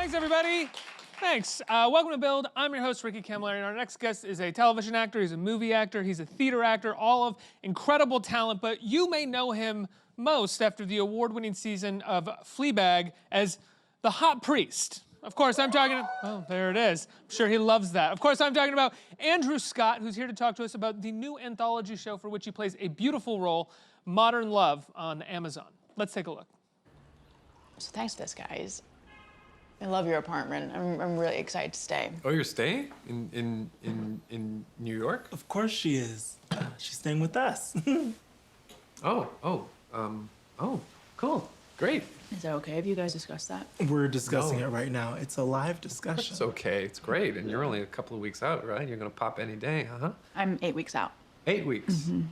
Thanks, everybody. Thanks. Welcome to Build. I'm your host, Ricky Camilleri, and our next guest is a television actor, he's a movie actor, he's a theater actor, all of incredible talent, but you may know him most after the award-winning season of Fleabag as the hot priest. Of course, I'm talking, oh, there it is. I'm sure he loves that. Of course, I'm talking about Andrew Scott, who's here to talk to us about the new anthology show for which he plays a beautiful role, Modern Love, on Amazon. Let's take a look. So thanks for this, guys. I love your apartment. I'm really excited to stay. Oh, you're staying in New York? Of course she is. She's staying with us. Oh, cool, great. Is that okay if you guys discuss that? We're discussing it right now. It's a live discussion. It's okay, it's great, and you're only a couple of weeks out, right? You're gonna pop any day, huh? I'm 8 weeks out. 8 weeks. Mm-hmm.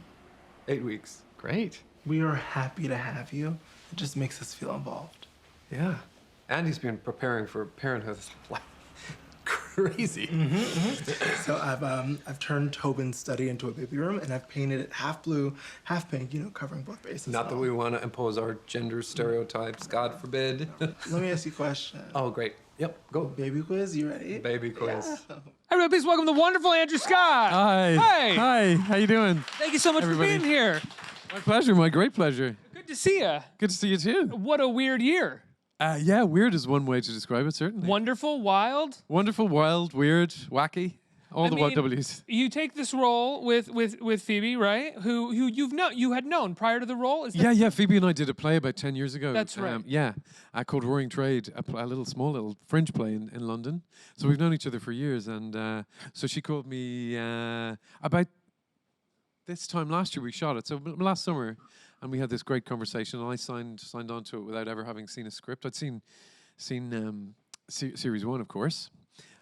8 weeks. Great. We are happy to have you. It just makes us feel involved. Yeah. Andy's been preparing for parenthood like crazy. So I've turned Tobin's study into a baby room, and I've painted it half blue, half pink, you know, covering both bases. Not that we want to impose our gender stereotypes, God forbid. Let me ask you a question. Oh, great. Yep, go. Baby quiz, you ready? Baby quiz. Yeah. Everybody, please welcome the wonderful Andrew Scott. Hi. Hey. Hi. How you doing? Thank you so much Everybody. for being here. My pleasure. My great pleasure. Good to see you. Good to see you too. What a weird year. Yeah, weird is one way to describe it, certainly. Wonderful, wild. Wonderful, wild, weird, wacky. All the W's. You take this role with Phoebe, right? Who you had known prior to the role. Is that Yeah. Phoebe and I did a play about 10 years ago. That's right. Called Roaring Trade, a small little fringe play in London. So we've known each other for years, and so she called me about this time last year. We shot it, so last summer, and we had this great conversation. And I signed on to it without ever having seen a script. I'd seen series 1, of course.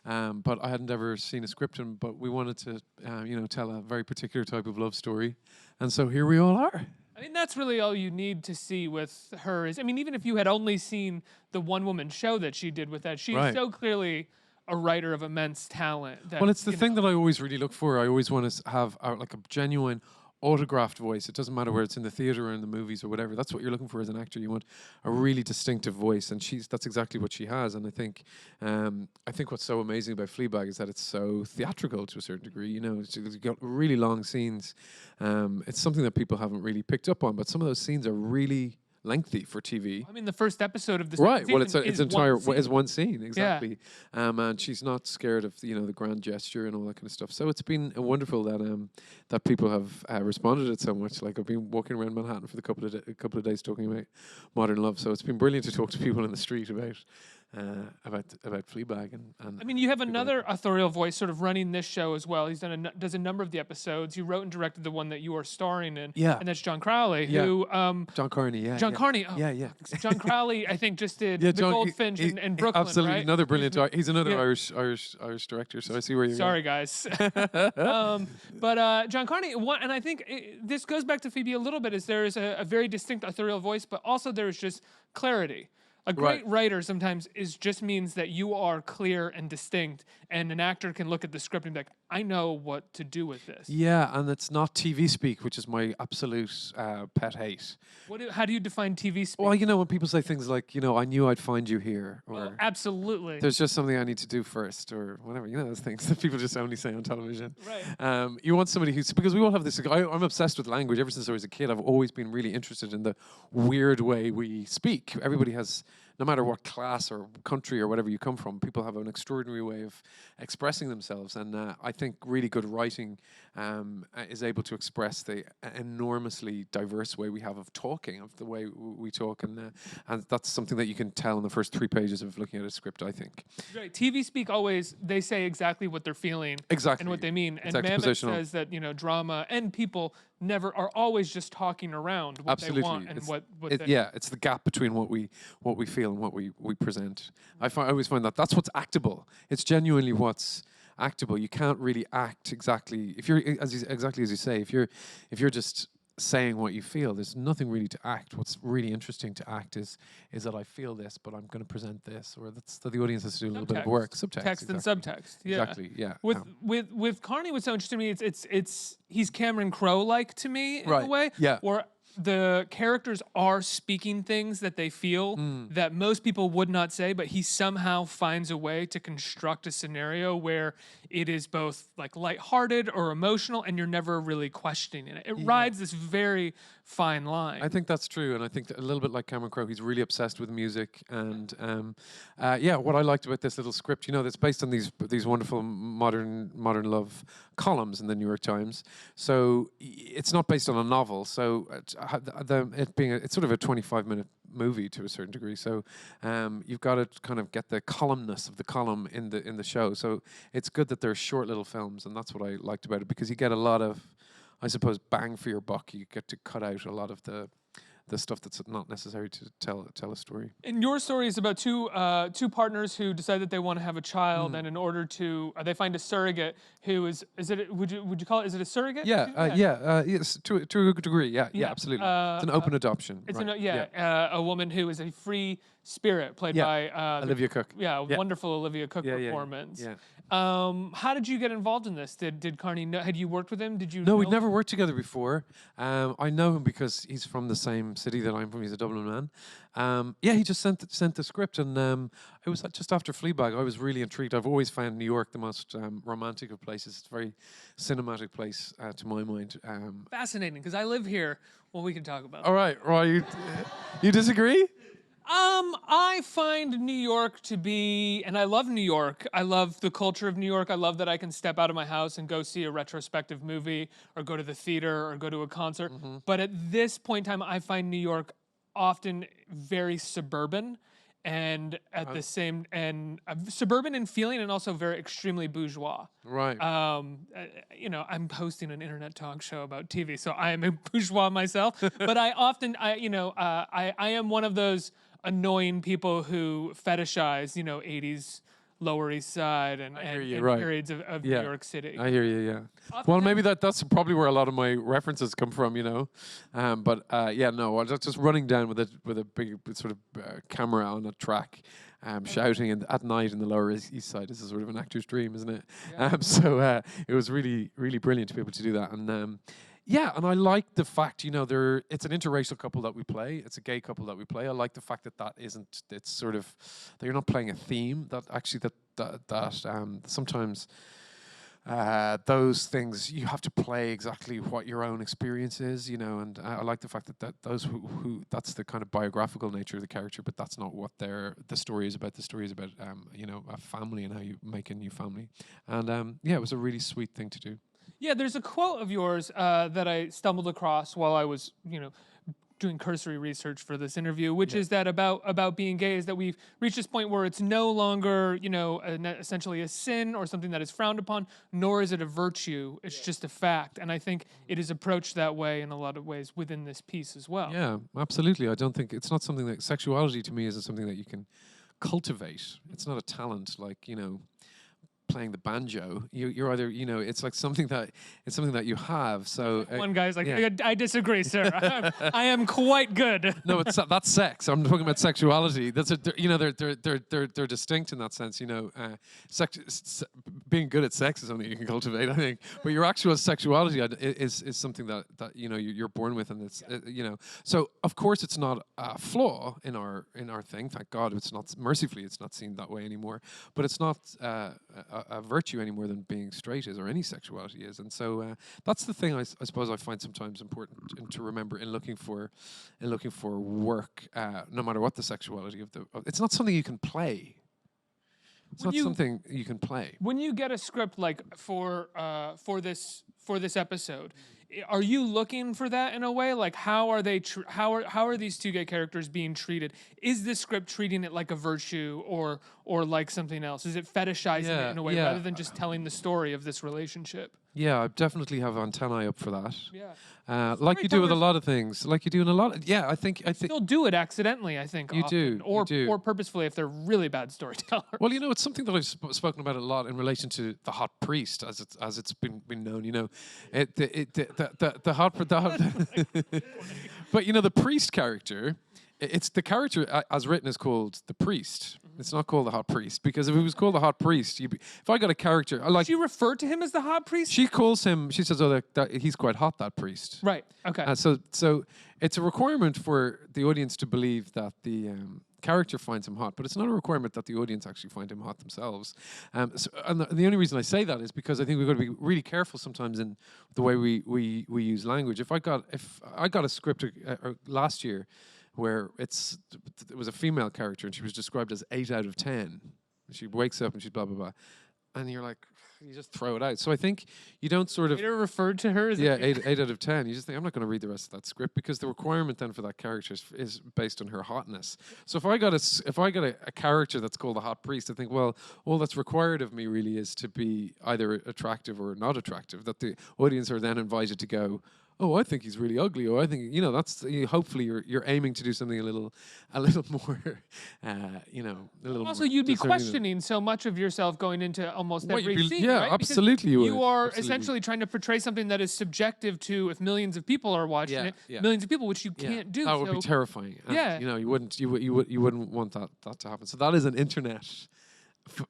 But I hadn't ever seen a script, but we wanted to, tell a very particular type of love story, and so here we all are. I mean, that's really all you need to see with her. Even if you had only seen the one-woman show that she did with that, she's so clearly a writer of immense talent. That, well, it's the thing that I always really look for. I always want to have like a genuine autographed voice. It doesn't matter where it's in the theater or in the movies or whatever. That's what you're looking for as an actor. You want a really distinctive voice, and that's exactly what she has. And I think what's so amazing about Fleabag is that it's so theatrical to a certain degree. You know, it's got really long scenes. It's something that people haven't really picked up on, but some of those scenes are really lengthy for TV. I mean, the first episode of this well, it's one one scene. scene exactly. Yeah. And she's not scared of the grand gesture and all that kind of stuff. So it's been wonderful that people have responded to it so much. Like I've been walking around Manhattan for a couple of days talking about Modern Love. So it's been brilliant to talk to people in the street about Fleabag and I mean, you have another authorial voice sort of running this show as well. He's does a number of the episodes. You wrote and directed the one that you are starring in. Yeah. And that's John Crowley, who John Carney, John Carney. Oh, yeah. John Crowley, I think, just did The Goldfinch and Brooklyn, absolutely, right? another brilliant. He's another Irish director. So I see where you're. Sorry, guys. But John Carney, and I think this goes back to Phoebe a little bit. Is there is a very distinct authorial voice, but also there is just clarity. A great writer sometimes just means that you are clear and distinct, and an actor can look at the script and be like, I know what to do with this. Yeah, and it's not TV speak, which is my absolute pet hate. How do you define TV speak? Well, when people say things like, I knew I'd find you here, or absolutely. There's just something I need to do first, or whatever. Those things that people just only say on television. Right. You want somebody because we all have this. I'm obsessed with language. Ever since I was a kid, I've always been really interested in the weird way we speak. Everybody has. No matter what class or country or whatever you come from, people have an extraordinary way of expressing themselves. And I think really good writing is able to express the enormously diverse way we have of talking, of the way we talk. And that's something that you can tell in the first 3 pages of looking at a script, I think. Right. TV speak always, they say exactly what they're feeling. Exactly. And what they mean. It's and Mamet says that, drama and people are always just talking around what they want and what it's the gap between what we feel and what we present. I always find that's what's actable. It's genuinely what's actable. You can't really act exactly if you're exactly as you say. If you're just saying what you feel, there's nothing really to act. What's really interesting to act is that I feel this, but I'm going to present this, or that the audience has to do a little bit of work. Subtext, text and subtext. Yeah. Exactly. Yeah. With Carney, what's so interesting to me, it's he's Cameron Crowe like to me in a way. Yeah. Or the characters are speaking things that they feel that most people would not say, but he somehow finds a way to construct a scenario where it is both like lighthearted or emotional, and you're never really questioning it. It rides this very fine line. I think that's true, and I think that a little bit like Cameron Crowe, he's really obsessed with music. And what I liked about this little script, that's based on these wonderful modern love columns in the New York Times. So it's not based on a novel. So it's sort of a 25-minute movie to a certain degree. So you've got to kind of get the columnness of the column in the show. So it's good that they're short little films, and that's what I liked about it, because you get a lot of, I suppose, bang for your buck. You get to cut out a lot of the stuff that's not necessary to tell a story. And your story is about two partners who decide that they want to have a child, and in order to, they find a surrogate who is it? Would you call it? Is it a surrogate? Yes, to a good degree. Yeah, absolutely. It's an open adoption. It's right. a woman who is a free spirit, played by Olivia Cook. Wonderful Olivia Cook performance. Yeah. How did you get involved in this? Did Carney know? Had you worked with him? Did you? No, we'd never worked together before. I know him because he's from the same city that I'm from. He's a Dublin man. He just sent the script, and it was just after Fleabag. I was really intrigued. I've always found New York the most romantic of places. It's a very cinematic place to my mind. Fascinating, because I live here. Well, we can talk about. All right, you disagree? I find New York to be, and I love New York. I love the culture of New York. I love that I can step out of my house and go see a retrospective movie, or go to the theater, or go to a concert. But at this point in time, I find New York often very suburban, and at the same, and suburban in feeling, and also very extremely bourgeois. Right. I'm hosting an internet talk show about TV, so I am a bourgeois myself. But I am one of those annoying people who fetishize, 80s Lower East Side and periods of New York City. I hear you, yeah. Well, maybe that's probably where a lot of my references come from, just running down with a big sort of camera on a track, shouting at night in the Lower East Side. This is sort of an actor's dream, isn't it? Yeah. It was really, really brilliant to be able to do that. And and I like the fact, it's an interracial couple that we play. It's a gay couple that we play. I like the fact that isn't, it's sort of, that you're not playing a theme, that actually sometimes those things, you have to play exactly what your own experience is, and I like the fact that those who that's the kind of biographical nature of the character, but that's not what the story is about. The story is about, a family and how you make a new family. And it was a really sweet thing to do. Yeah, there's a quote of yours that I stumbled across while I was, doing cursory research for this interview, which is that about being gay, is that we've reached this point where it's no longer, essentially a sin or something that is frowned upon, nor is it a virtue. It's just a fact. And I think it is approached that way in a lot of ways within this piece as well. Yeah, absolutely. I don't think, it's not something that, sexuality to me isn't something that you can cultivate. It's not a talent like, playing the banjo. You're either, it's like something that you have. So one guy's like, I disagree, sir. I am quite good. No, that's sex. I'm talking about sexuality. They're distinct in that sense. Being good at sex is something you can cultivate, I think. But your actual sexuality is something that you're born with, and it's So of course it's not a flaw in our thing. Thank God, it's not. Mercifully, it's not seen that way anymore. But it's not a virtue any more than being straight is, or any sexuality is. And so that's the thing I suppose I find sometimes important to remember in looking for work, no matter what the sexuality it's not something you can play. It's not something you can play. When you get a script like for this episode, are you looking for that in a way? Like, how are they? How are these two gay characters being treated? Is this script treating it like a virtue or like something else? Is it fetishizing it in a way rather than just telling the story of this relationship? Yeah, I definitely have antennae up for that. Yeah. Like you do with a lot of things. Like you do in a lot of, I think they'll do it accidentally, I think. You often, do. Or purposefully if they're really bad storytellers. Well, it's something that I've spoken about a lot in relation to the hot priest, as it's been known. The hot but the priest character, it's the character as written is called the priest. It's not called the hot priest, because if it was called the hot priest, if I got a character, I like. She referred to him as the hot priest? She calls him. She says, "Oh, that he's quite hot, that priest." Right. Okay. So it's a requirement for the audience to believe that the character finds him hot, but it's not a requirement that the audience actually find him hot themselves. And the only reason I say that is because I think we've got to be really careful sometimes in the way we use language. If I got a script last year where it was a female character and she was described as 8 out of 10. She wakes up and she's blah blah blah, and you're like, you just throw it out. So I think you don't sort of referred to her as 8 out of 10. You just think, I'm not going to read the rest of that script, because the requirement then for that character is based on her hotness. So if I got a character that's called a hot priest, I think, well, all that's required of me really is to be either attractive or not attractive. That the audience are then invited to go, oh, I think he's really ugly, or I think, that's hopefully you're aiming to do something a little more, a little. Also, more you'd be discerning. questioning so much of yourself going into almost What every you'd be- scene, yeah, right? Because absolutely you You would. are Absolutely. essentially trying to portray something that is subjective to, if millions of people are watching Yeah, it, yeah. millions of people, which you Yeah, can't do. that would so be terrifying. And, Yeah. you wouldn't want that to happen. So that is an internet.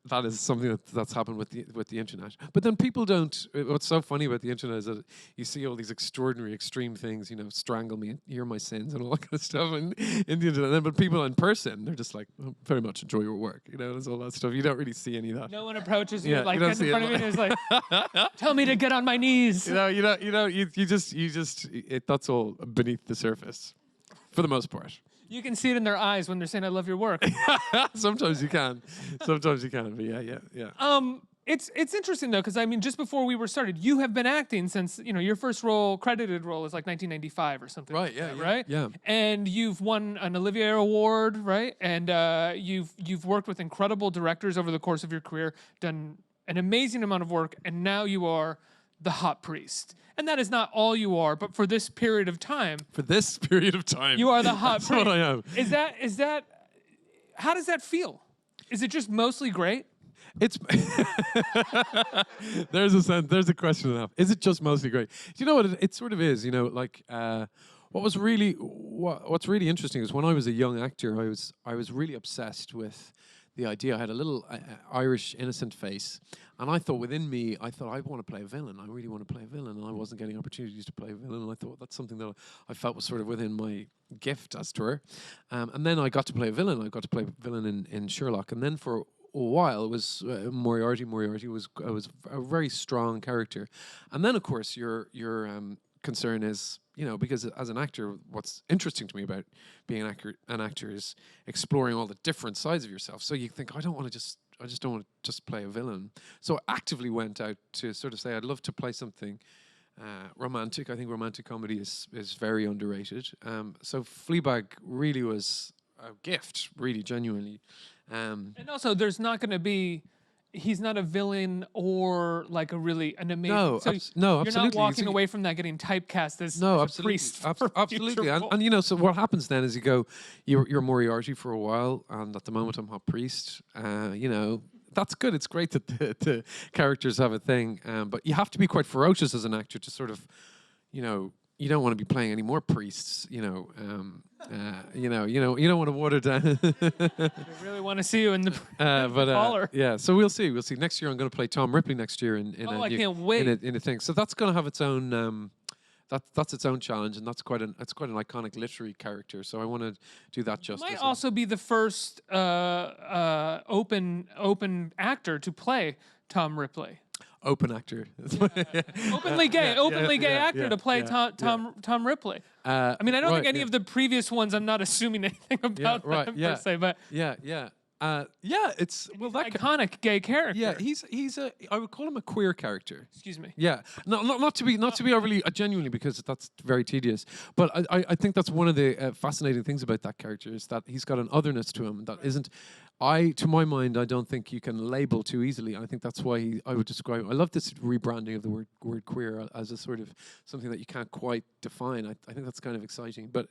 That is something that's happened with the internet. But then people don't. What's so funny about the internet is that you see all these extraordinary, extreme things. Strangle me, hear my sins, and all that kind of stuff in the internet. But people in person, they're just like, oh, very much enjoy your work. There's all that stuff. You don't really see any of that. no one approaches you, Yeah, like you don't gets in see front it of me and is like, tell me to get on my knees. That's all beneath the surface, for the most part. You can see it in their eyes when they're saying, I love your work. Sometimes you can. Sometimes you can. But yeah. It's interesting though, because I mean, just before we were started, you have been acting since your first credited role is like 1995 or something. Right. like Yeah. that, Yeah. right. Yeah. And you've won an Olivier Award, right? And you've worked with incredible directors over the course of your career, done an amazing amount of work, and now you are the hot priest. And that is not all you are, but for this period of time, For this period of time, you are the hot that's priest. what I am. Is that? How does that feel? Is it just mostly great? It's there's a question and a half. Is it just mostly great? Do you know what it sort of is? What's really interesting is when I was a young actor, I was really obsessed with the idea. I had a little Irish innocent face, and I thought within me, I want to play a villain. I really want to play a villain, and I wasn't getting opportunities to play a villain. And I thought that's something that I felt was sort of within my gift, as it were. And then I got to play a villain. I got to play a villain in Sherlock, and then for a while it was Moriarty. Moriarty was a very strong character, and then of course your concern is, because as an actor, what's interesting to me about being an actor is exploring all the different sides of yourself. So you think, I just don't want to just play a villain. So I actively went out to sort of say, I'd love to play something romantic. I think romantic comedy is very underrated. So Fleabag really was a gift, really, genuinely. And also, there's not going to be. He's not a villain or like an amazing. No, so no, you're absolutely. not walking away from that getting typecast as No, a absolutely, priest. for absolutely. future And roles. so what happens then is you're Moriarty for a while, and at the moment I'm hot priest. That's good. It's great that the characters have a thing, but you have to be quite ferocious as an actor to sort of, you don't want to be playing any more priests. You don't want to water down. I really want to see you in the collar. Yeah, so we'll see. Next year I'm going to play Tom Ripley next year in I can't wait. in a thing. So that's going to have its own that's its own challenge, and that's quite an iconic literary character. So I want to do that justice. Might also be the first open actor to play Tom Ripley. Open actor. Openly gay actor to play Tom Ripley. I mean, I don't think any of the previous ones. I'm not assuming anything about them per se, but it's that iconic gay character. Yeah, he's I would call him a queer character. Excuse me. Yeah, not to be overly genuinely, because that's very tedious. But I think that's one of the fascinating things about that character is that he's got an otherness to him that isn't. To my mind, I don't think you can label too easily. I think that's why I would describe. I love this rebranding of the word queer as a sort of something that you can't quite define. I think that's kind of exciting. But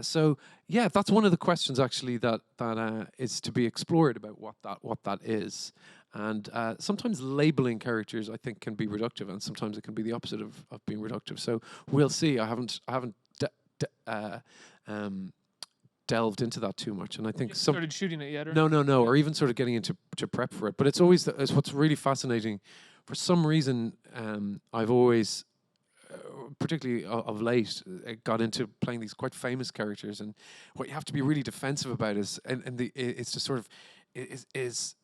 so yeah, that's one of the questions actually that is to be explored about what that is. And sometimes labeling characters, I think, can be reductive, and sometimes it can be the opposite of being reductive. So we'll see. I haven't delved into that too much. And I think some Started shooting it yet? Or? no, or even sort of getting into to prep for it. But it's always it's what's really fascinating. For some reason, I've always, particularly of late, got into playing these quite famous characters, and what you have to be really defensive about is, it's just sort of is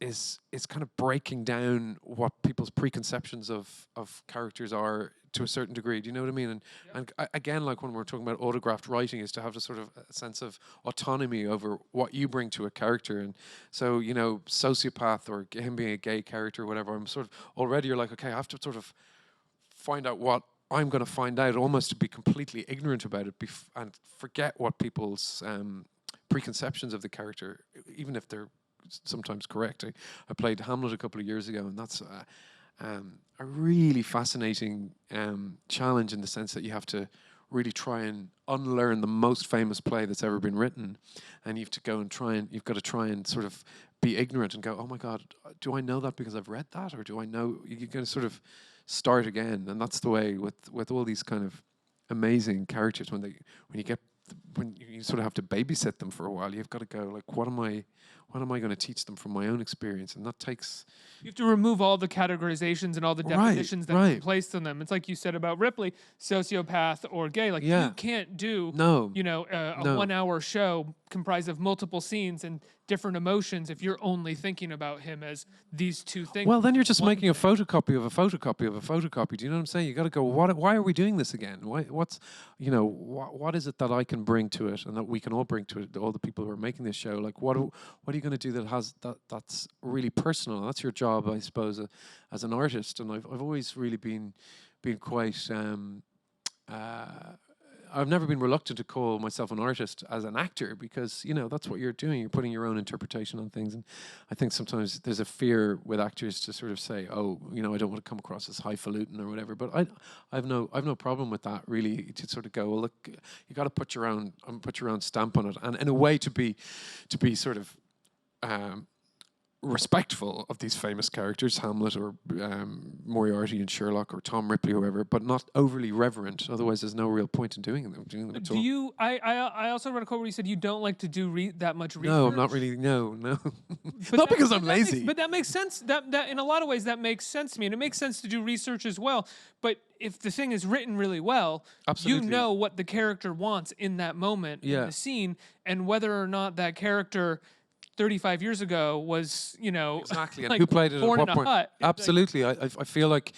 kind of breaking down what people's preconceptions of characters are to a certain degree. Do you know what I mean? And again, like when we're talking about autographed writing, is to have a sort of a sense of autonomy over what you bring to a character. And so, you know, sociopath or him being a gay character or whatever, I'm sort of already, you're like, okay, I have to sort of find out what I'm going to find out, almost to be completely ignorant about it and forget what people's preconceptions of the character, even if they're sometimes correct. I played Hamlet a couple of years ago, and that's a really fascinating challenge, in the sense that you have to really try and unlearn the most famous play that's ever been written, and you have to go and you've got to try and sort of be ignorant and go, oh my God, do I know that because I've read that, or do I know? You're going to sort of start again, and that's the way with all these kind of amazing characters. When you sort of have to babysit them for a while, you've got to go like, what am I going to teach them from my own experience? And that takes. You have to remove all the categorizations and all the definitions that have been placed on them. It's like you said about Ripley, sociopath or gay. Like you can't do, a 1 hour show comprised of multiple scenes and different emotions if you're only thinking about him as these two things. Well, then you're just making a photocopy of a photocopy of a photocopy. Do you know what I'm saying? You got to go, why are we doing this again? What is it that I can bring to it, and that we can all bring to it, all the people who are making this show? Like, what are you going to do that's really personal? That's your job, I suppose, as an artist. And I've always really been quite. I've never been reluctant to call myself an artist as an actor, because that's what you're doing. You're putting your own interpretation on things, and I think sometimes there's a fear with actors to sort of say, "Oh, I don't want to come across as highfalutin or whatever." But I've no problem with that, really. To sort of go, well, look, you got to put your own stamp on it, and in a way to be sort of respectful of these famous characters, Hamlet or Moriarty and Sherlock or Tom Ripley, whoever, but not overly reverent. Otherwise, there's no real point in doing them at all. I also read a quote where you said you don't like to do that much research. No, I'm not really. No. Not because I'm lazy. But that makes sense. That in a lot of ways that makes sense to me, and it makes sense to do research as well. But if the thing is written really well, absolutely, you know what the character wants in that moment, in the scene, and whether or not that character 35 years ago was, exactly, and like who played it at what point? Hut. Absolutely, I feel like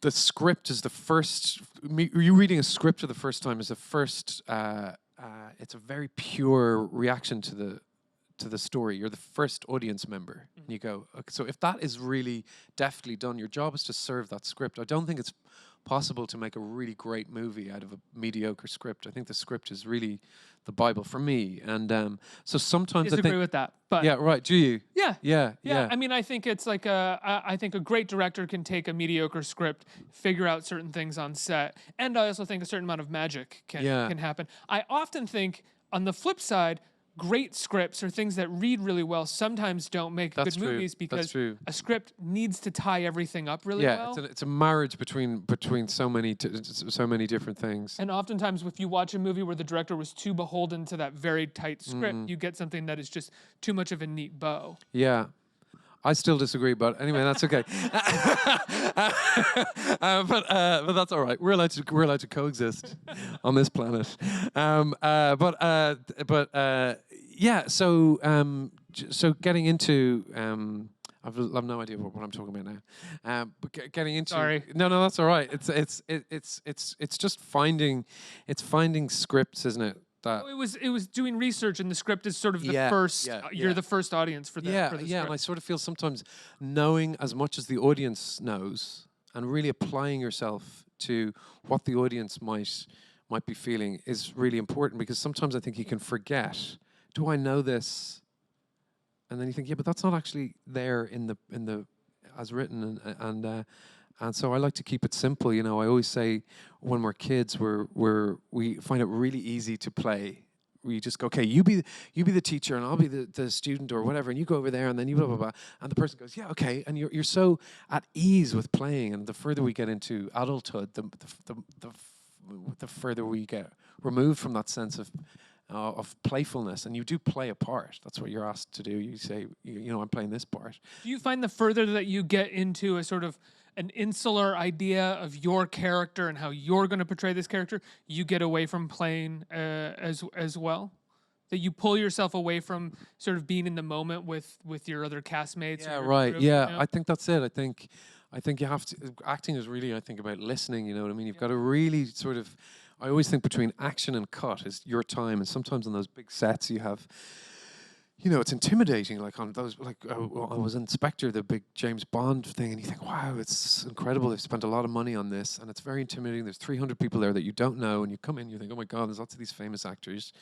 the script is the first. You reading a script for the first time is the first. It's a very pure reaction to the story. You're the first audience member, and you go. Okay, so if that is really deftly done, your job is to serve that script. I don't think it's possible to make a really great movie out of a mediocre script. I think the script is really the Bible for me, and so sometimes I disagree with that. But yeah, right. Do you? Yeah. Yeah. I mean, I think it's like I think a great director can take a mediocre script, figure out certain things on set, and I also think a certain amount of magic can happen. I often think, on the flip side, great scripts or things that read really well sometimes don't make good movies, because a script needs to tie everything up really well. Yeah, it's a marriage between so many different things. And oftentimes, if you watch a movie where the director was too beholden to that very tight script, you get something that is just too much of a neat bow. Yeah. I still disagree, but anyway, that's okay. But that's all right. We're allowed to coexist on this planet. Yeah. So getting into I've no idea what I'm talking about now. But getting into Sorry. No, that's all right. It's just finding scripts, isn't it? It was doing research, and the script is sort of the first. You're the first audience for that. And I sort of feel sometimes knowing as much as the audience knows, and really applying yourself to what the audience might be feeling, is really important, because sometimes I think you can forget. Do I know this? And then you think, yeah, but that's not actually there in the as written, and so I like to keep it simple. I always say, when we're kids, we find it really easy to play. We just go, okay, you be the teacher, and I'll be the student or whatever, and you go over there, and then you blah blah blah, and the person goes, yeah, okay, and you're so at ease with playing. And the further we get into adulthood, the further we get removed from that sense of of playfulness, and you do play a part. That's what you're asked to do. You say, you know, I'm playing this part. Do you find the further that you get into a sort of an insular idea of your character and how you're going to portray this character, you get away from playing as well? That you pull yourself away from sort of being in the moment with your other castmates? Yeah, or your right. group, Yeah, you know? I think that's it. I think you have to. Acting is really, I think, about listening. You know what I mean? You've got to really sort of. I always think between action and cut is your time, and sometimes on those big sets you have. You know, it's intimidating. Like on those, like I was in Spectre, the big James Bond thing, and you think, wow, it's incredible. They've spent a lot of money on this, and it's very intimidating. There's 300 people there that you don't know, and you come in, you think, oh my God, there's lots of these famous actors.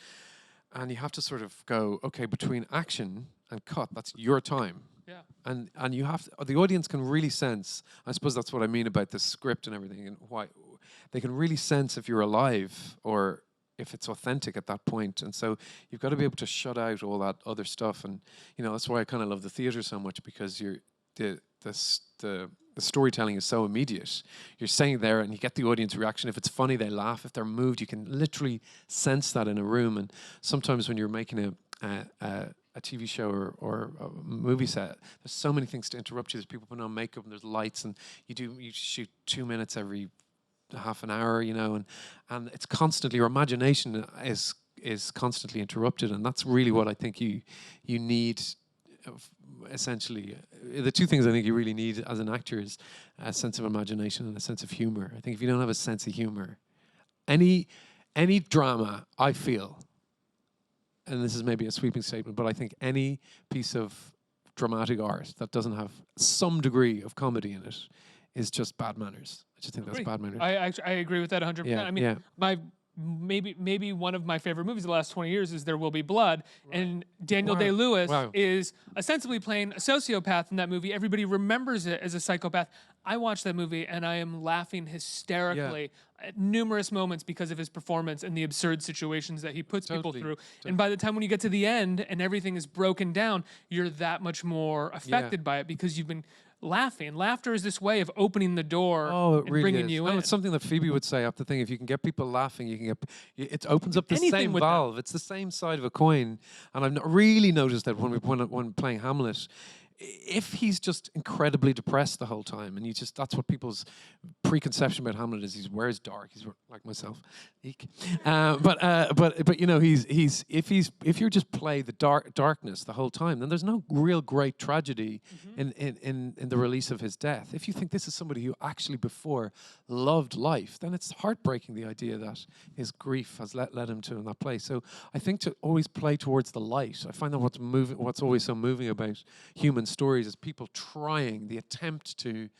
And you have to sort of go, okay, between action and cut, that's your time. Yeah. And you have to, the audience can really sense, I suppose that's what I mean about the script and everything, and why they can really sense if you're alive or if it's authentic at that point. And so you've got to be able to shut out all that other stuff. And, you know, that's why I kind of love the theater so much, because the storytelling is so immediate. You're saying there and you get the audience reaction. If it's funny, they laugh. If they're moved, you can literally sense that in a room. And sometimes when you're making a TV show or a movie set, there's so many things to interrupt you. There's people putting on makeup and there's lights, and you shoot 2 minutes every half an hour, you know, and it's constantly, your imagination is constantly interrupted, and that's really what I think you need. Essentially, the two things I think you really need as an actor is a sense of imagination and a sense of humor. I think if you don't have a sense of humor, any drama, I feel, and this is maybe a sweeping statement, but I think any piece of dramatic art that doesn't have some degree of comedy in it is just bad manners. I just think that's bad manners. I agree with that 100%. Yeah, I mean, yeah. my maybe one of my favorite movies of the last 20 years is There Will Be Blood, and Daniel Wow. Day-Lewis Wow. is ostensibly playing a sociopath in that movie. Everybody remembers it as a psychopath. I watched that movie and I am laughing hysterically at numerous moments because of his performance and the absurd situations that he puts people Totally. through. And by the time when you get to the end and everything is broken down, you're that much more affected by it because you've been laughing. Laughter is this way of opening the door Oh, it and really bringing is. you No, in. it's something that Phoebe would say after the thing. If you can get people laughing, you can get. It opens up the Anything same with them. valve. It's the same side of a coin. And I've really noticed that when playing Hamlet, if he's just incredibly depressed the whole time, and that's what people's preconception about Hamlet is. He wears dark. He's like myself. Eek. But you know, if you just play the darkness the whole time, then there's no real great tragedy in the release of his death. If you think this is somebody who actually before loved life, then it's heartbreaking, the idea that his grief has led him to in that place. So I think to always play towards the light. I find that what's always so moving about human stories is people trying, the attempt to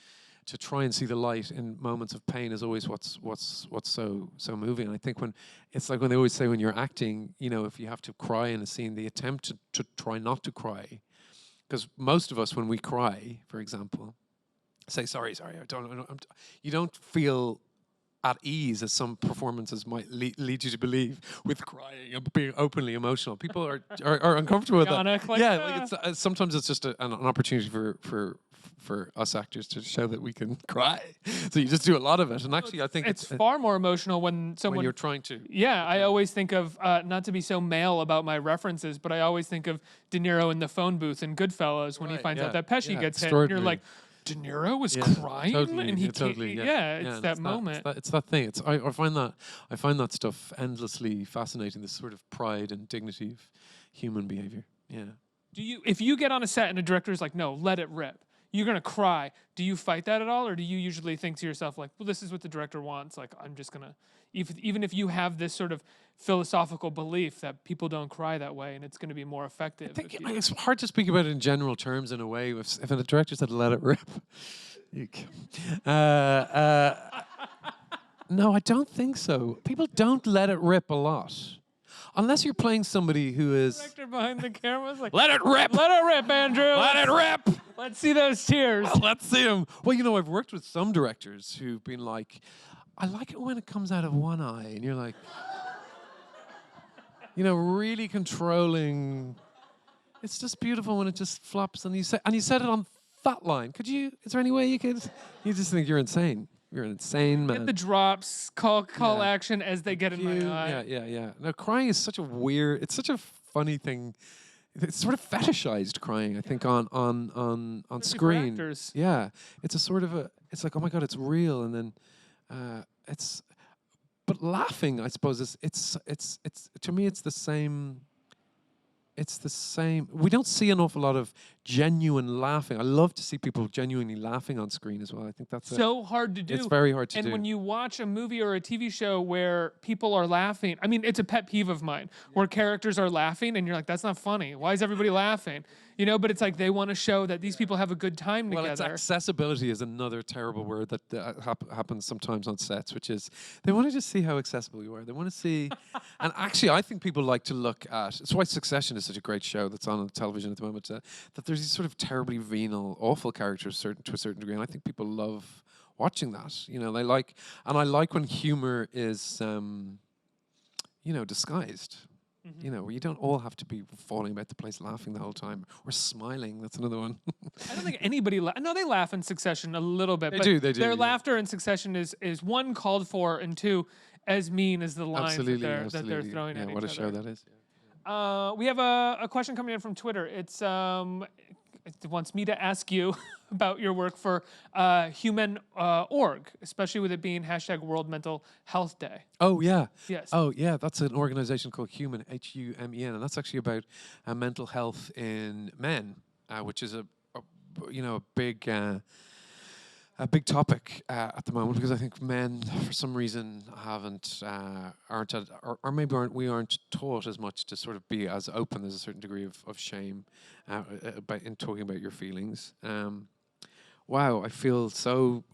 try and see the light in moments of pain is always what's so moving. And I think when it's like when they always say when you're acting, you know, if you have to cry in a scene, the attempt to try not to cry, because most of us when we cry, for example, say sorry, you don't feel at ease as some performances might lead you to believe with crying and being openly emotional. People are uncomfortable with that. Like, Yeah, like it's sometimes it's just an opportunity for us actors to show that we can cry. So you just do a lot of it, and actually I think it's far more emotional when someone when you're trying to. Yeah, I always think of, not to be so male about my references, but I always think of De Niro in the phone booth in Goodfellas when he Right, finds yeah, out that Pesci yeah, gets hit. And you're extraordinary. like, De Niro was crying? Totally, and he yeah, totally, can't, yeah. it's that moment. It's that thing. I find that stuff endlessly fascinating. This sort of pride and dignity of human behavior. Yeah. If you get on a set and a director's like, no, let it rip, you're gonna cry. Do you fight that at all, or do you usually think to yourself like, well, this is what the director wants? Like, I'm just gonna, even if you have this sort of philosophical belief that people don't cry that way, and it's gonna be more effective. I think it's hard to speak about it in general terms in a way. If a director said let it rip, eek. No, I don't think so. People don't let it rip a lot. Unless you're playing somebody who is... The director behind the camera is like, Let it rip! let it rip, Andrew. Let it rip! Let's see those tears. Let's see them. Well, you know, I've worked with some directors who've been like, I like it when it comes out of one eye. And you're like, you know, really controlling. It's just beautiful when it just flops. And you said it on that line. Is there any way you could? You just think you're insane. You're an insane man. Get the drops, call action as they get in my eye. Yeah. No, crying is such a weird. It's such a funny thing. It's sort of fetishized crying, I think, on Especially for screen. actors. Yeah, it's a sort of a. It's like, oh my god, it's real, and then it's. But laughing, I suppose, is it's to me, it's the same. It's the same. We don't see an awful lot of genuine laughing. I love to see people genuinely laughing on screen as well. I think that's So hard to do. It's very hard to do. And when you watch a movie or a TV show where people are laughing, I mean, it's a pet peeve of mine, where characters are laughing and you're like, that's not funny. Why is everybody laughing? You know, but it's like they want to show that these people have a good time Well, together. accessibility is another terrible word that happens sometimes on sets, which is they want to just see how accessible you are. They want to see, and actually, I think people like to look at. It's why Succession is such a great show that's on television at the moment. That there's these sort of terribly venal, awful characters, to a certain degree, and I think people love watching that. You know, they like, and I like when humor is, disguised. You know, where you don't all have to be falling about the place laughing the whole time or smiling. That's another one. I don't think anybody. No, they laugh in Succession a little bit. They but do. Their Yeah. laughter in Succession is one called for, and two as mean as the lines that they're throwing at each other. What a show that is. We have a question coming in from Twitter. It wants me to ask you about your work for Human Org, especially with it being # World Mental Health Day. Oh yeah. Yes. Oh yeah. That's an organization called Human, HUMEN, and that's actually about mental health in men, which is a big topic at the moment, because I think men, for some reason, aren't taught as much to sort of be as open. There's a certain degree of shame in talking about your feelings. Wow, I feel so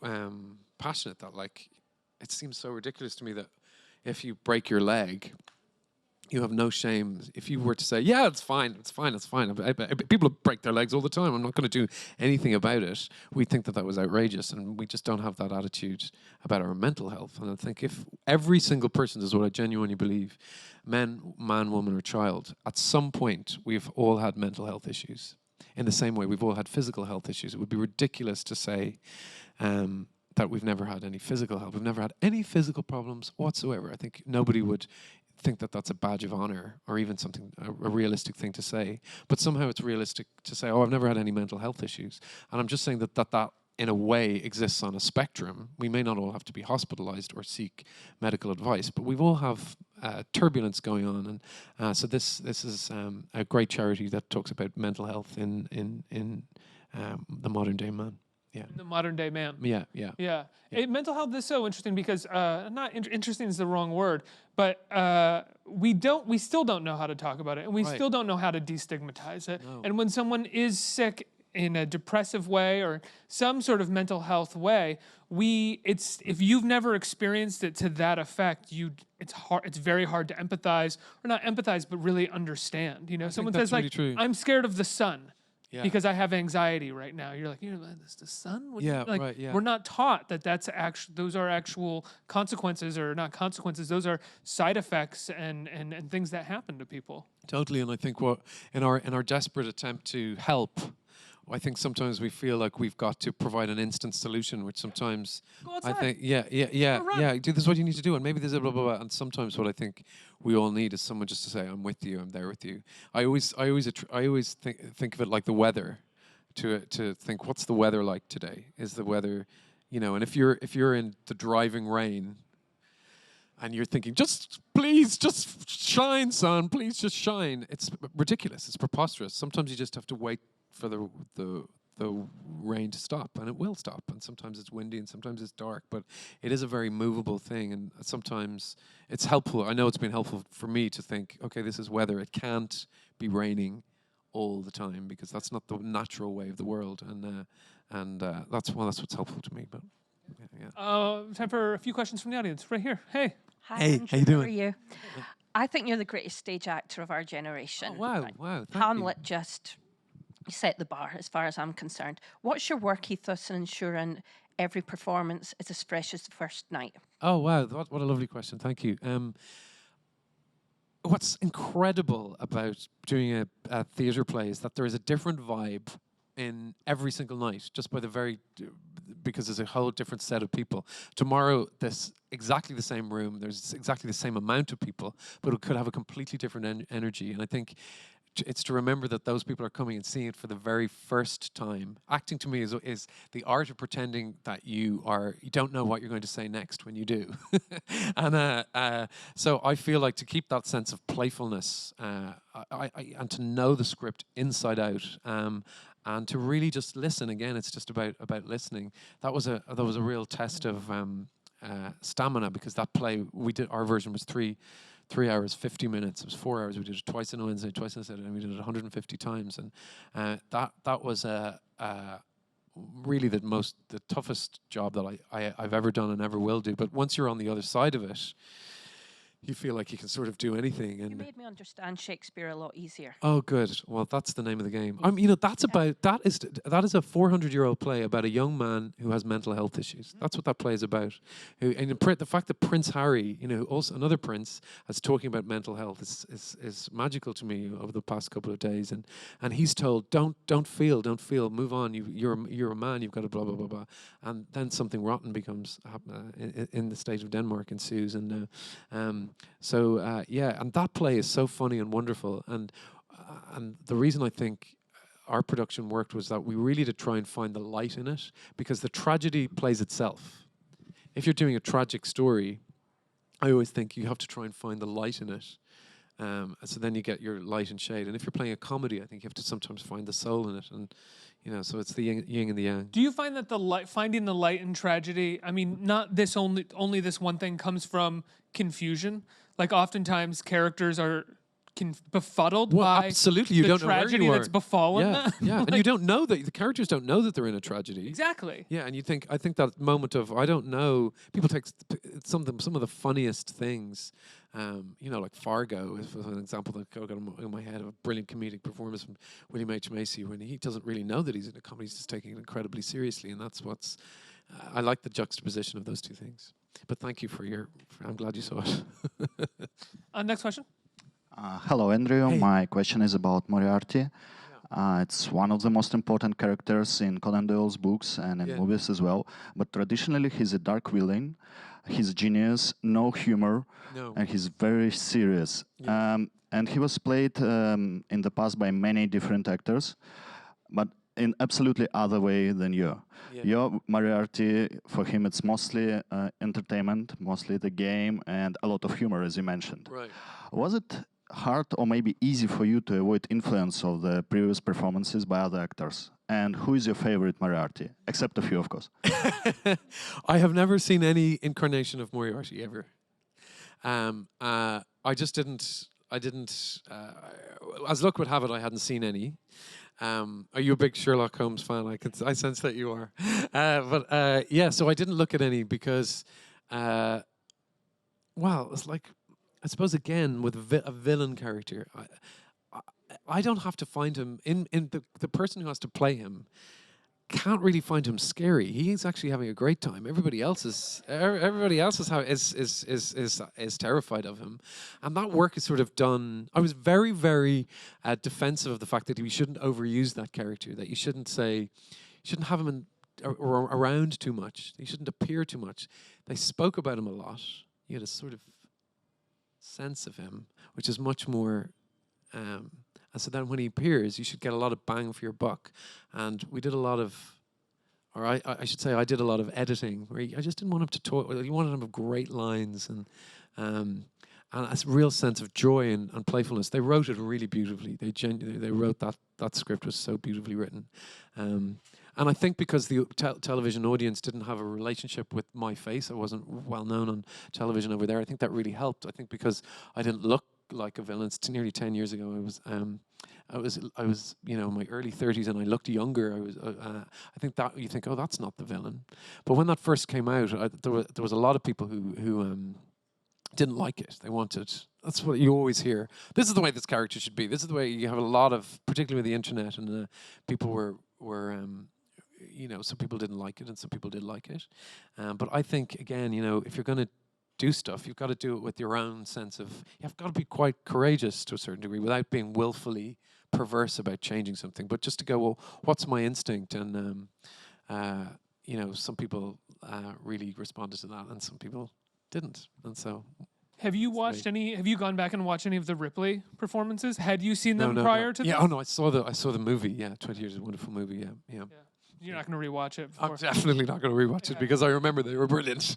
passionate that, like, it seems so ridiculous to me that if you break your leg, you have no shame. If you were to say, yeah, it's fine. People break their legs all the time. I'm not going to do anything about it. We think that was outrageous, and we just don't have that attitude about our mental health. And I think if every single person, this is what I genuinely believe, man, woman, or child, at some point we've all had mental health issues. In the same way we've all had physical health issues. It would be ridiculous to say that we've never had any physical health. We've never had any physical problems whatsoever. I think nobody would think that that's a badge of honor, or even something a realistic thing to say. But somehow it's realistic to say, oh, I've never had any mental health issues. And I'm just saying that in a way exists on a spectrum. We may not all have to be hospitalized or seek medical advice, but we've all have turbulence going on. And so this is a great charity that talks about mental health in the modern day man. Yeah. The modern day man. Yeah. Mental health is so interesting because interesting is the wrong word, but we still don't know how to talk about it, and we still don't know how to destigmatize it. No. And when someone is sick in a depressive way or some sort of mental health way, if you've never experienced it to that effect, it's very hard to empathize, or not empathize, but really understand. You know, someone says really true. I'm scared of the sun. Yeah. Because I have anxiety right now. You're like, this the sun? Right. We're not taught that those are actual consequences, or not consequences. Those are side effects and things that happen to people. Totally, and I think in our desperate attempt to help, I think sometimes we feel like we've got to provide an instant solution, which sometimes I think, this is what you need to do, and maybe there's a blah, blah, blah. And sometimes what I think we all need is someone just to say, I'm with you, I'm there with you. I always think of it like the weather, to think, what's the weather like today? Is the weather, and if you're in the driving rain, and you're thinking, please, just shine, sun, please just shine. It's ridiculous, it's preposterous. Sometimes you just have to wait for the rain to stop, and it will stop. And sometimes it's windy, and sometimes it's dark, but it is a very movable thing. And sometimes it's helpful. I know it's been helpful for me to think, okay, this is weather. It can't be raining all the time, because that's not the natural way of the world. And that's what's helpful to me. But time for a few questions from the audience. Right here. Hey. Hi, hey, Andrew, how you doing? How are you? I think you're the greatest stage actor of our generation. Oh, wow, wow. Hamlet just set the bar, as far as I'm concerned. What's your work ethos in ensuring every performance is as fresh as the first night? Oh, wow. What a lovely question. Thank you. What's incredible about doing a theatre play is that there is a different vibe in every single night, just by the because there's a whole different set of people. Tomorrow, there's exactly the same room, there's exactly the same amount of people, but it could have a completely different energy. And I think it's to remember that those people are coming and seeing it for the very first time. Acting to me is the art of pretending that you don't know what you're going to say next when you do. And so I feel like to keep that sense of playfulness and to know the script inside out, and to really just listen. Again, it's just about listening. That was a real test of stamina, because that play our version was 3 hours, 50 minutes. It was 4 hours. We did it twice on a Wednesday, twice on a Saturday, and we did it 150 times. And that was really the toughest job that I've ever done and ever will do. But once you're on the other side of it, you feel like you can sort of do anything. And You made me understand Shakespeare a lot easier. oh, good. Well, that's the name of the game. That is a 400-year-old play about a young man who has mental health issues. That's what that play is about. The fact that Prince Harry, also another prince, is talking about mental health is magical to me over the past couple of days. And he's told, don't feel, move on. You're a man. You've got to blah blah blah blah. And then something rotten becomes in the state of Denmark ensues. And and that play is so funny and wonderful, and the reason I think our production worked was that we really did try and find the light in it, because the tragedy plays itself. If you're doing a tragic story, I always think you have to try and find the light in it, so then you get your light and shade. And if you're playing a comedy, I think you have to sometimes find the soul in it, and so it's the yin and the yang. Do you find that finding the light in tragedy, I mean, not this only this one thing, comes from confusion? Like, oftentimes characters are befuddled by absolutely. You the don't know where tragedy you are. that's befallen them. Yeah, and you don't know that the characters don't know that they're in a tragedy. Exactly. Yeah, and I think that moment of I don't know. People take some of the funniest things, like Fargo is an example that got in my head of a brilliant comedic performance from William H. Macy, when he doesn't really know that he's in a comedy, he's just taking it incredibly seriously, and that's what's. I like the juxtaposition of those two things. But thank you I'm glad you saw it. Next question. Hello, Andrew. Hey. My question is about Moriarty. It's one of the most important characters in Conan Doyle's books and in movies as well. But traditionally, he's a dark villain. He's a genius, no humor, and he's very serious. Yeah. And he was played in the past by many different actors, but in absolutely other way than you. Yeah. Your Moriarty, for him, it's mostly entertainment, mostly the game, and a lot of humor, as you mentioned. Right. Was it hard or maybe easy for you to avoid influence of the previous performances by other actors? And who is your favorite Moriarty? Except a few, of course. I have never seen any incarnation of Moriarty ever. I just didn't. As luck would have it, I hadn't seen any. Are you a big Sherlock Holmes fan? I sense that you are. So I didn't look at any because, it's like, I suppose again with a villain character, I don't have to find him in the person who has to play him can't really find him scary. He's actually having a great time. Everybody else is terrified of him, and that work is sort of done. I was very, very defensive of the fact that we shouldn't overuse that character. That you shouldn't have him around too much. He shouldn't appear too much. They spoke about him a lot. You had a sort of sense of him, which is much more. And so then when he appears, you should get a lot of bang for your buck. And we did a lot of, or I should say I did a lot of editing where I just didn't want him to talk. You wanted him to have great lines and a real sense of joy and playfulness. They wrote it really beautifully. They wrote that script was so beautifully written. And I think because the television audience didn't have a relationship with my face, I wasn't well known on television over there. I think that really helped. I think because I didn't look like a villain. It's nearly 10 years ago. I was in my early 30s and I looked younger. I think that you think, oh, that's not the villain. But when that first came out, there was a lot of people who didn't like it. They wanted. That's what you always hear. This is the way this character should be. This is the way you have a lot of, particularly with the internet, and people were some people didn't like it and some people did like it. But I think again, if you're going to do stuff, you've got to do it with your own sense of. You've got to be quite courageous to a certain degree without being willfully perverse about changing something, but just to go, well, what's my instinct? And some people really responded to that, and some people didn't. And so, Have you watched any? Have you gone back and watched any of the Ripley performances? Had you seen them prior to this? Yeah, oh no, I saw the movie. Yeah, 20 Years is a Wonderful Movie. Yeah. You're not going to rewatch it. I'm definitely not going to rewatch it because I remember they were brilliant.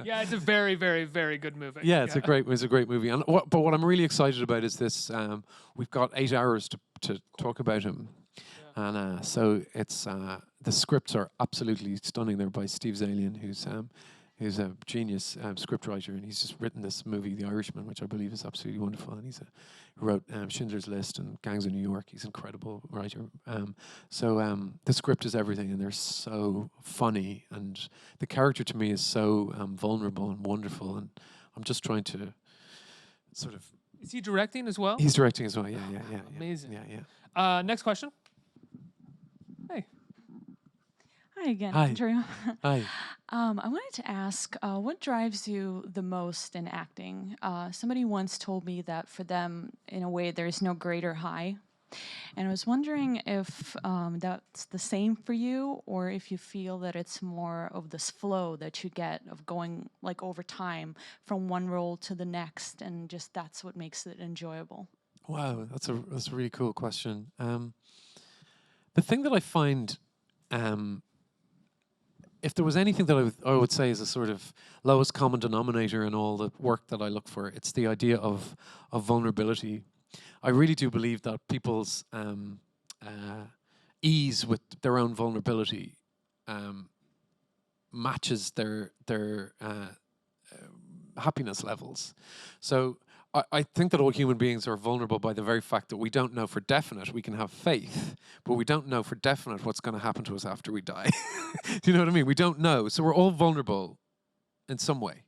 Yeah, it's a very, very, very good movie. Yeah, it's a great movie. And but what I'm really excited about is this. We've got 8 hours to talk about him, and so it's the scripts are absolutely stunning. They're by Steve Zalian, who's a genius scriptwriter, and he's just written this movie, The Irishman, which I believe is absolutely wonderful. And he wrote Schindler's List and Gangs of New York. He's an incredible writer. So the script is everything, and they're so funny, and the character to me is so vulnerable and wonderful. And I'm just trying to sort of. Is he directing as well? He's directing as well. Yeah. Amazing. Yeah. Next question. Hey. Hi again, Hi. Andrew. Hi. I wanted to ask, what drives you the most in acting? Somebody once told me that for them, in a way, there's no greater high. And I was wondering if that's the same for you, or if you feel that it's more of this flow that you get of going like over time from one role to the next, and just that's what makes it enjoyable. Wow, that's a really cool question. The thing that I find, if there was anything that I would say is a sort of lowest common denominator in all the work that I look for, it's the idea of vulnerability. I really do believe that people's ease with their own vulnerability matches their happiness levels. So I think that all human beings are vulnerable by the very fact that we don't know for definite. We can have faith, but we don't know for definite what's going to happen to us after we die. Do you know what I mean? We don't know. So we're all vulnerable in some way,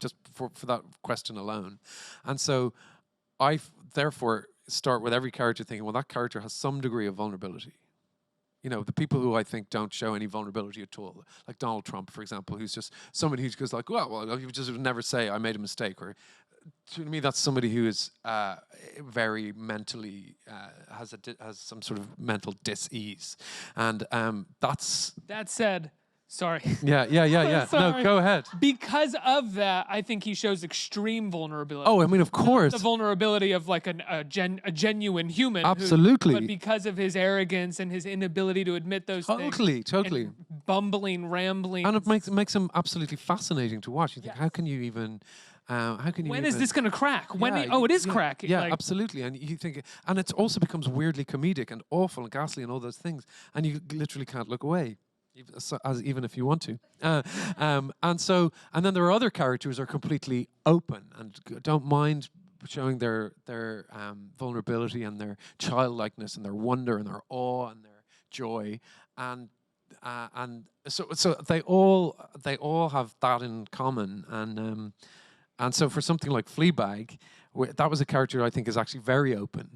just for that question alone. And so I therefore start with every character thinking, well, that character has some degree of vulnerability. You know, the people who I think don't show any vulnerability at all, like Donald Trump, for example, who's just somebody who goes like, well, you just would never say I made a mistake, or to me, that's somebody who is very mentally has some sort of mental dis-ease, and that's. That said, sorry. Yeah. No, Sorry. go ahead. Because of that, I think he shows extreme vulnerability. Oh, I mean, of course. The vulnerability of like a genuine human. Absolutely. But because of his arrogance and his inability to admit those things. Totally. And bumbling, rambling. And it makes him absolutely fascinating to watch. You think, how can you even? When is this going to crack? It is crack. Yeah, absolutely. And you think, and it also becomes weirdly comedic and awful and ghastly and all those things, and you literally can't look away, even if you want to. And then there are other characters who are completely open and don't mind showing their vulnerability and their childlikeness and their wonder and their awe and their joy, and so they all have that in common. And so for something like Fleabag, that was a character I think is actually very open,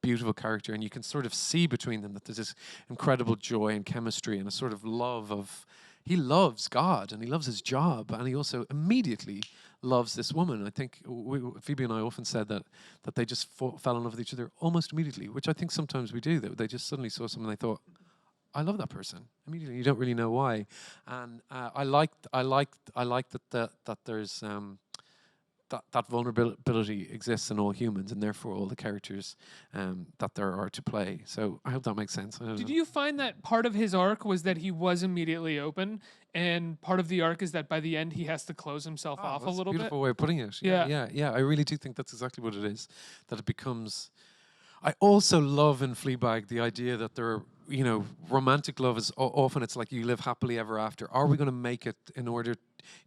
beautiful character. And you can sort of see between them that there's this incredible joy and chemistry and a sort of love of, he loves God and he loves his job. And he also immediately loves this woman. I think Phoebe and I often said that they just fell in love with each other almost immediately, which I think sometimes we do. That they just suddenly saw someone and they thought, I love that person immediately. You don't really know why, and I like that there's that vulnerability exists in all humans, and therefore all the characters that there are to play. So I hope that makes sense. Did you find that part of his arc was that he was immediately open, and part of the arc is that by the end he has to close himself off a little bit? Beautiful way of putting it. Yeah. I really do think that's exactly what it is. That it becomes. I also love in Fleabag the idea that there are, romantic love is often it's like you live happily ever after. Are we going to make it in order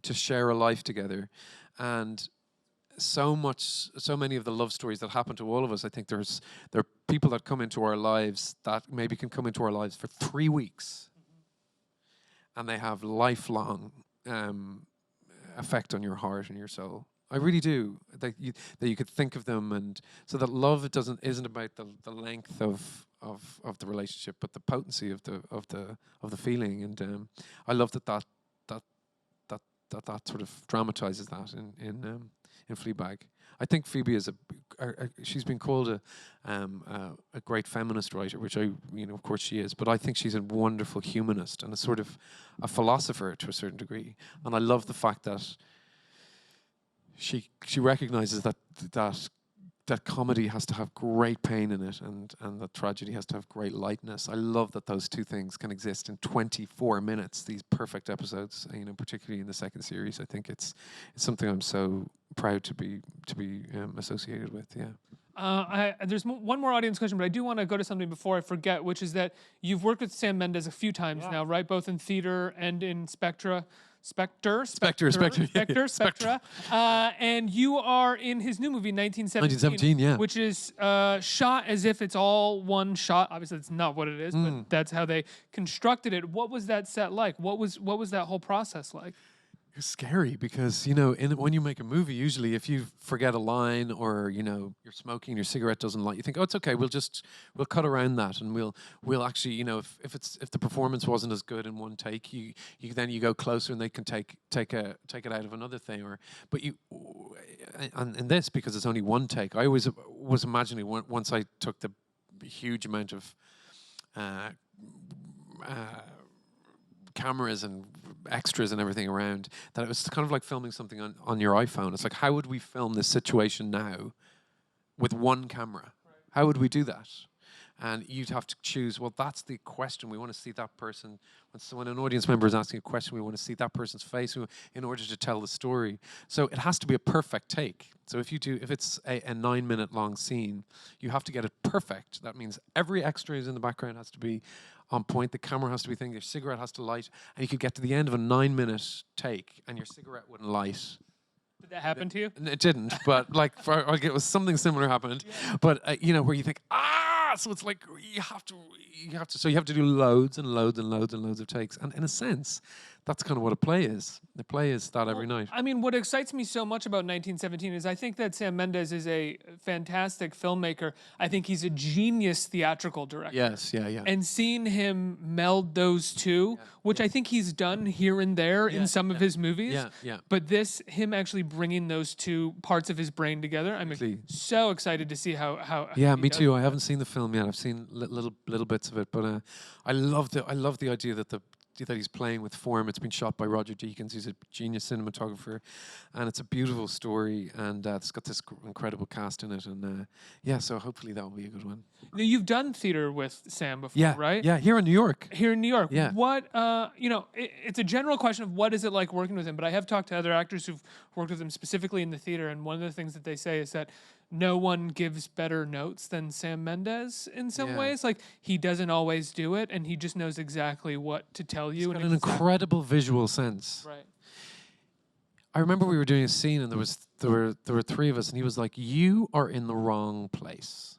to share a life together? And so many of the love stories that happen to all of us, I think there are people that come into our lives that maybe can come into our lives for 3 weeks, and they have lifelong effect on your heart and your soul. I really do. That you could think of them, and so that love isn't about the length of the relationship, but the potency of the feeling. And I love that sort of dramatizes that in Fleabag. I think Phoebe is she's been called a great feminist writer, which of course she is. But I think she's a wonderful humanist and a sort of a philosopher to a certain degree. And I love the fact that she recognizes that comedy has to have great pain in it, and that tragedy has to have great lightness. I love that those two things can exist in 24 minutes. These perfect episodes, particularly in the second series. I think it's something I'm so proud to be associated with. Yeah. There's one more audience question, but I do want to go to something before I forget, which is that you've worked with Sam Mendes a few times now, right? Both in theater and in Spectra. Spectra. And you are in his new movie, 1917. 1917, yeah. Which is shot as if it's all one shot. Obviously, it's not what it is, but that's how they constructed it. What was that set like? What was that whole process like? It's scary because, when you make a movie, usually if you forget a line or, you're smoking, your cigarette doesn't light, you think, oh, it's okay, we'll cut around that, and we'll actually, if the performance wasn't as good in one take, you go closer and they can take it out of another thing. And in this, because it's only one take, I always was imagining once I took the huge amount of cameras and extras and everything around, that it was kind of like filming something on your iPhone. It's like, how would we film this situation now with one camera? How would we do that? And you'd have to choose, well, that's the question. We want to see that person. When an audience member is asking a question, we want to see that person's face in order to tell the story. So it has to be a perfect take. So if it's a 9-minute long scene, you have to get it perfect. That means every extra is in the background has to be on point. The camera has to be thinking. Your cigarette has to light. And you could get to the end of a 9-minute take and your cigarette wouldn't light. Did that happen to you? It didn't, but it was something similar happened. Yeah. But where you think, so it's like you have to do loads and loads and loads and loads of takes. And in a sense, that's kind of what a play is. The play is that every night. I mean, what excites me so much about 1917 is I think that Sam Mendes is a fantastic filmmaker. I think he's a genius theatrical director. Yes, yeah. And seeing him meld those two, which I think he's done here and there in some of his movies. Yeah. But him actually bringing those two parts of his brain together, I'm so excited to see how Yeah, me too. I haven't seen the film yet. I've seen little bits of it, but I love the idea that he's playing with form. It's been shot by Roger Deakins. He's a genius cinematographer, and it's a beautiful story, and it's got this incredible cast in it, and so hopefully that will be a good one. Now, you've done theater with Sam before, right? Yeah, here in New York. Yeah. What, it's a general question of what is it like working with him, but I have talked to other actors who've worked with him specifically in the theater, and one of the things that they say is that no one gives better notes than Sam Mendes in some ways. Like, he doesn't always do it, and he just knows exactly what to tell you. He's got an incredible visual sense. Right. I remember we were doing a scene, and there were three of us, and he was like, "You are in the wrong place."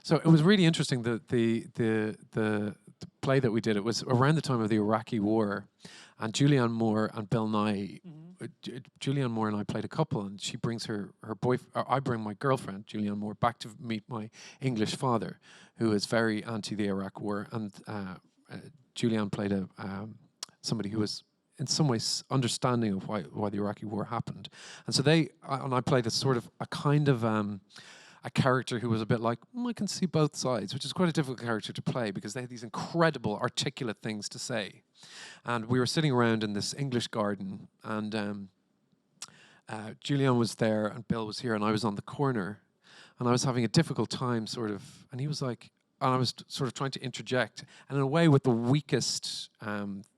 So it was really interesting. The play that we did, it was around the time of the Iraqi War, and Julianne Moore and Bill Nye. Julianne Moore and I played a couple, and she brings her boyfriend. I bring my girlfriend, Julianne Moore, back to meet my English father, who is very anti the Iraq War, and Julianne played somebody who was in some ways understanding of why the Iraqi War happened, and so I played a kind of a character who was a bit like, I can see both sides, which is quite a difficult character to play because they had these incredible articulate things to say. And we were sitting around in this English garden, and Julian was there and Bill was here, and I was on the corner, and I was having a difficult time and he was like, and I was sort of trying to interject, and in a way with the weakest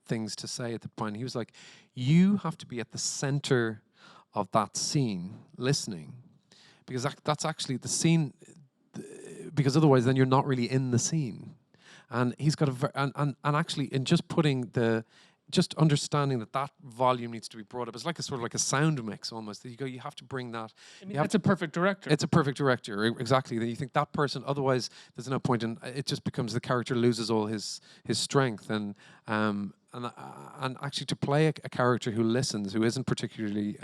things to say at the point, he was like, you have to be at the center of that scene listening, because that's actually the scene, because otherwise then you're not really in the scene. And he's got and actually in just understanding that volume needs to be brought up. It's like a sort of like a sound mix almost. That you have to bring that. I mean, that's a perfect director. It's a perfect director, exactly. That you think that person, otherwise there's no point in it. Just becomes the character loses all his strength, and actually to play a character who listens, who isn't particularly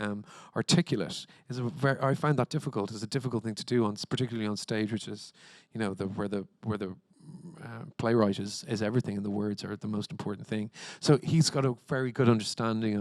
articulate, is I find that difficult. It's a difficult thing to do particularly on stage, which is where the playwright is everything, and the words are the most important thing. So he's got a very good understanding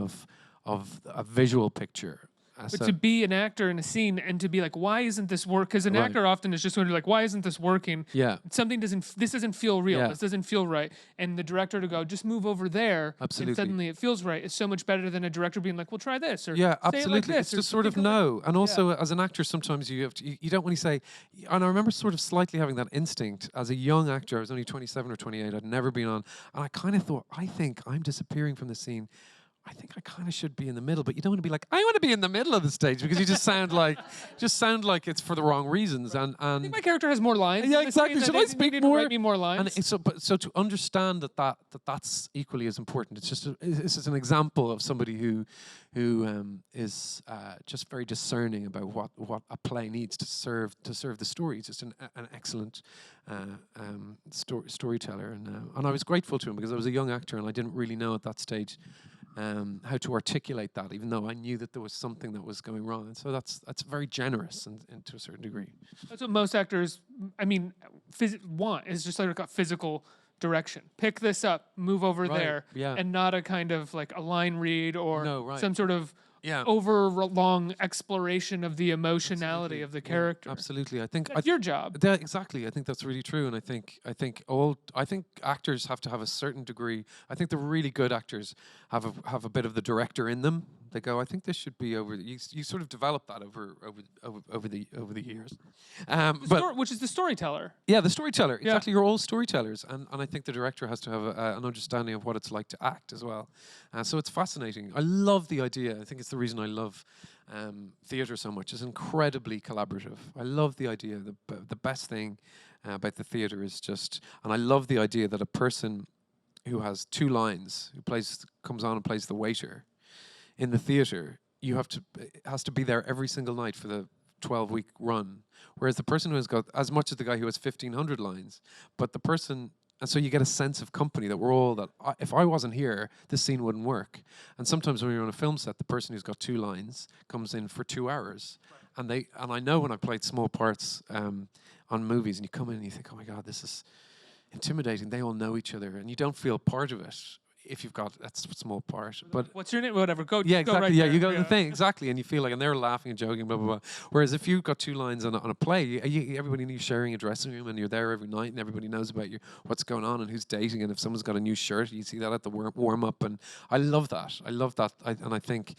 of a visual picture, But to be an actor in a scene and to be like, why isn't this work? Because an actor often is just sort of like, why isn't this working? Yeah. This doesn't feel real. Yeah. This doesn't feel right. And the director to go, just move over there. Absolutely. And suddenly it feels right. It's so much better than a director being like, well, try this. Or Yeah, say absolutely. It like this, it's or just sort of think no. And also, as an actor, sometimes you have to, you don't want to say, and I remember sort of slightly having that instinct as a young actor. I was only 27 or 28. I'd never been on. And I kind of thought, I think I'm disappearing from the scene. I think I kind of should be in the middle, but you don't want to be like, I want to be in the middle of the stage because you just sound like it's for the wrong reasons. And I think my character has more lines. yeah, exactly. Should I speak more? Write me more lines. And it's so to understand that's equally as important. It's just an example of somebody who is just very discerning about what a play needs to serve the story. He's just an excellent storyteller, and I was grateful to him because I was a young actor and I didn't really know at that stage how to articulate that, even though I knew that there was something that was going wrong. And so that's very generous and to a certain degree. That's what most actors, want, is just like a physical direction. Pick this up, move over there, and not a kind of like a line read or some sort of over long exploration of the emotionality of the character. Absolutely, I think that's your job. Exactly, I think that's really true, and I think actors have to have a certain degree. I think the really good actors have a bit of the director in them. They go, I think this should be over. You sort of develop that over the years. Which is the storyteller. Yeah, the storyteller. Yeah. Exactly, you're all storytellers, and I think the director has to have an understanding of what it's like to act as well. So it's fascinating. I love the idea. I think it's the reason I love theatre so much. It's incredibly collaborative. I love the idea. The best thing about the theatre is just, and I love the idea that a person who has 2 lines, comes on and plays the waiter, in the theatre, it has to be there every single night for the 12-week run. Whereas the person who has got as much as the guy who has 1,500 lines, and so you get a sense of company that we're all if I wasn't here, this scene wouldn't work. And sometimes when you're on a film set, the person who's got 2 lines comes in for 2 hours. And I know when I played small parts on movies, and you come in and you think, oh my God, this is intimidating. They all know each other, and you don't feel part of it. If you've got that small part, but what's your name? Whatever. Go. Yeah, exactly. Go right yeah, there. you got the thing exactly, and you feel like, and they're laughing and joking, blah blah blah. Whereas if you've got 2 lines on a play, everybody knows you're sharing a dressing room, and you're there every night, and everybody knows about what's going on and who's dating, and if someone's got a new shirt, you see that at the warm up, and I love that. And I think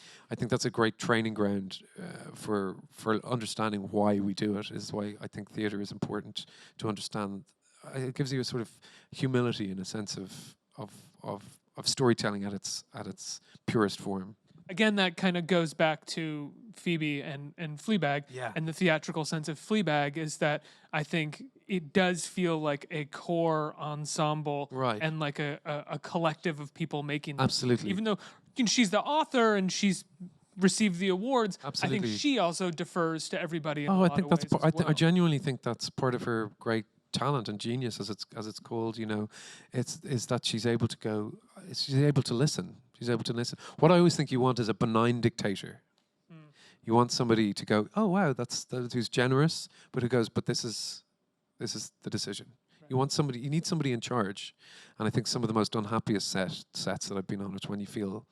that's a great training ground for understanding why we do it. Is why I think theatre is important to understand. It gives you a sort of humility in a sense of storytelling at its purest form. Again, that kind of goes back to Phoebe and Fleabag. Yeah. And the theatrical sense of Fleabag is that I think it does feel like a core ensemble and like a collective of people making. Absolutely. Even though she's the author and she's received the awards, Absolutely. I think she also defers to everybody in I think that's. I genuinely think that's part of her great talent and genius, as it's called. Is that she's able to go. She's able to listen. She's able to listen. What I always think you want is a benign dictator. You want somebody to go, oh wow, that's who's generous, but who goes, but this is the decision. Right. You need somebody in charge, and I think some of the most unhappiest sets that I've been on is when you feel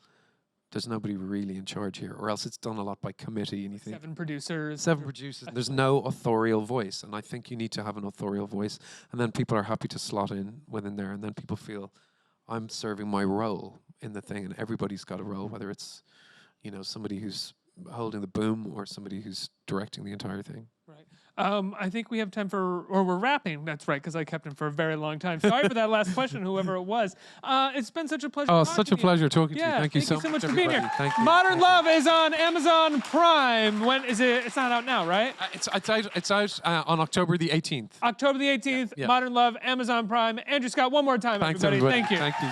there's nobody really in charge here, or else it's done a lot by committee, and you think 7 producers. And there's no authorial voice, and I think you need to have an authorial voice, and then people are happy to slot in within there, and then people feel I'm serving my role in the thing, and everybody's got a role, whether it's somebody who's holding the boom or somebody who's directing the entire thing. Right. I think we have time we're wrapping. That's right, because I kept him for a very long time. Sorry for that last question, whoever it was. It's been such a pleasure. Oh, such a pleasure talking to you. Thank you so much for being here. Thank you. Modern Love is on Amazon Prime. When is it? It's not out now, right? It's out on October the 18th. October the 18th. Yeah. Modern Love, Amazon Prime. Andrew Scott, one more time, Thanks, everybody. Thank you. Thank you.